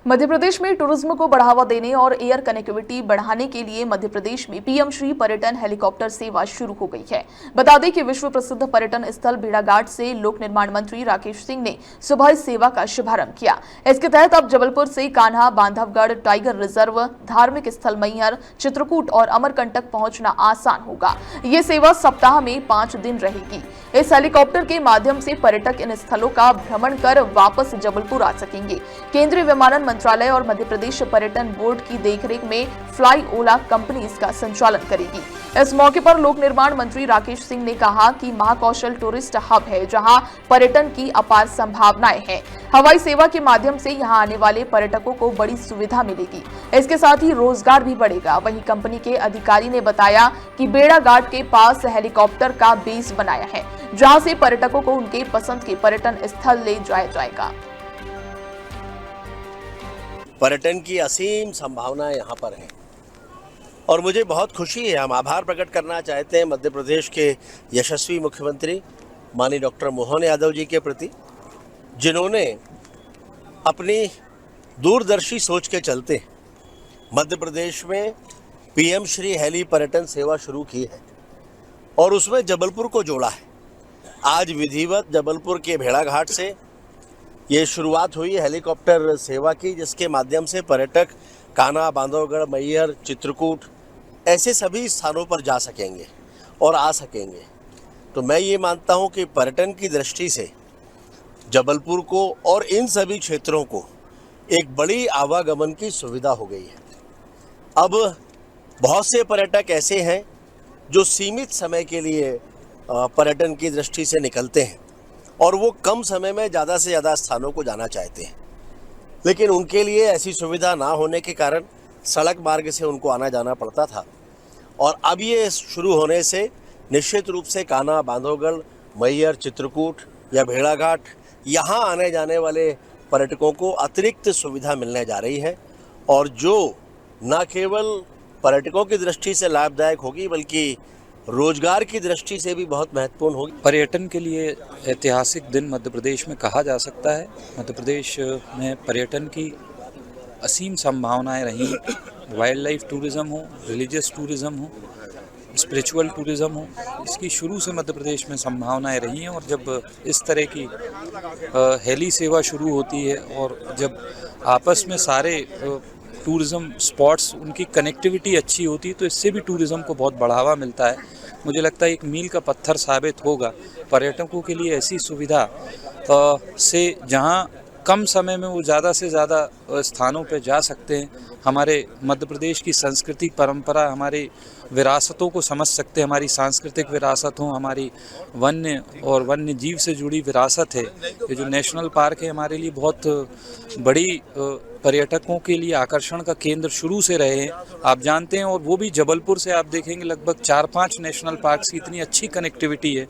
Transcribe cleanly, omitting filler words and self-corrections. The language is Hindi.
मध्य प्रदेश में टूरिज्म को बढ़ावा देने और एयर कनेक्टिविटी बढ़ाने के लिए मध्य प्रदेश में पीएम श्री पर्यटन हेलीकॉप्टर सेवा शुरू हो गई है। बता दें कि विश्व प्रसिद्ध पर्यटन स्थल भेड़ाघाट से लोक निर्माण मंत्री राकेश सिंह ने सुबह इस सेवा का शुभारंभ किया। इसके तहत अब जबलपुर से कान्हा, बांधवगढ़ टाइगर रिजर्व, धार्मिक स्थल मैहर, चित्रकूट और अमरकंटक पहुंचना आसान होगा। ये सेवा सप्ताह में 5 दिन रहेगी। इस हेलीकॉप्टर के माध्यम से पर्यटक इन स्थलों का भ्रमण कर वापस जबलपुर आ सकेंगे। केंद्रीय विमानन मंत्रालय और मध्य प्रदेश पर्यटन बोर्ड की देखरेख में फ्लाई ओला कंपनी इसका संचालन करेगी। इस मौके पर लोक निर्माण मंत्री राकेश सिंह ने कहा कि महाकौशल टूरिस्ट हब है, जहां पर्यटन की अपार संभावनाएं हैं। हवाई सेवा के माध्यम से यहां आने वाले पर्यटकों को बड़ी सुविधा मिलेगी। इसके साथ ही रोजगार भी बढ़ेगा। वहीं कंपनी के अधिकारी ने बताया कि भेड़ाघाट के पास हेलीकॉप्टर का बेस बनाया है, जहां से पर्यटकों को उनके पसंद के पर्यटन स्थल ले जाया जाएगा। पर्यटन की असीम संभावनाएं यहाँ पर हैं और मुझे बहुत खुशी है। हम आभार प्रकट करना चाहते हैं मध्य प्रदेश के यशस्वी मुख्यमंत्री माननीय डॉक्टर मोहन यादव जी के प्रति, जिन्होंने अपनी दूरदर्शी सोच के चलते मध्य प्रदेश में पीएम श्री हेली पर्यटन सेवा शुरू की है और उसमें जबलपुर को जोड़ा है। आज विधिवत जबलपुर के भेड़ाघाट से ये शुरुआत हुई हेलीकॉप्टर सेवा की, जिसके माध्यम से पर्यटक कान्हा, बांधवगढ़, मैहर, चित्रकूट ऐसे सभी स्थानों पर जा सकेंगे और आ सकेंगे। तो मैं ये मानता हूँ कि पर्यटन की दृष्टि से जबलपुर को और इन सभी क्षेत्रों को एक बड़ी आवागमन की सुविधा हो गई है। अब बहुत से पर्यटक ऐसे हैं जो सीमित समय के लिए पर्यटन की दृष्टि से निकलते हैं और वो कम समय में ज़्यादा से ज़्यादा स्थानों को जाना चाहते हैं, लेकिन उनके लिए ऐसी सुविधा ना होने के कारण सड़क मार्ग से उनको आना जाना पड़ता था। और अब ये शुरू होने से निश्चित रूप से कान्हा, बांधवगढ़, मैहर, चित्रकूट या भेड़ाघाट यहाँ आने जाने वाले पर्यटकों को अतिरिक्त सुविधा मिलने जा रही है और जो न केवल पर्यटकों की दृष्टि से लाभदायक होगी बल्कि रोजगार की दृष्टि से भी बहुत महत्वपूर्ण होगी। पर्यटन के लिए ऐतिहासिक दिन मध्य प्रदेश में कहा जा सकता है। मध्य प्रदेश में पर्यटन की असीम संभावनाएं रही। वाइल्ड लाइफ टूरिज़्म हो, रिलीजियस टूरिज़्म हो, स्पिरिचुअल टूरिज़्म हो, इसकी शुरू से मध्य प्रदेश में संभावनाएं रही हैं। और जब इस तरह की हेली सेवा शुरू होती है और जब आपस में सारे टूरिज़्म स्पॉट्स उनकी कनेक्टिविटी अच्छी होती है तो इससे भी टूरिज़्म को बहुत बढ़ावा मिलता है। मुझे लगता है एक मील का पत्थर साबित होगा पर्यटकों के लिए ऐसी सुविधा से जहां कम समय में वो ज़्यादा से ज़्यादा स्थानों पर जा सकते हैं। हमारे मध्य प्रदेश की संस्कृति, परंपरा, हमारी विरासतों को समझ सकते हैं। हमारी सांस्कृतिक विरासत हो, हमारी वन्य और वन्य जीव से जुड़ी विरासत है। ये जो नेशनल पार्क है हमारे लिए बहुत बड़ी पर्यटकों के लिए आकर्षण का केंद्र शुरू से रहे हैं, आप जानते हैं। और वो भी जबलपुर से आप देखेंगे लगभग 4-5 नेशनल पार्क्स की इतनी अच्छी कनेक्टिविटी है।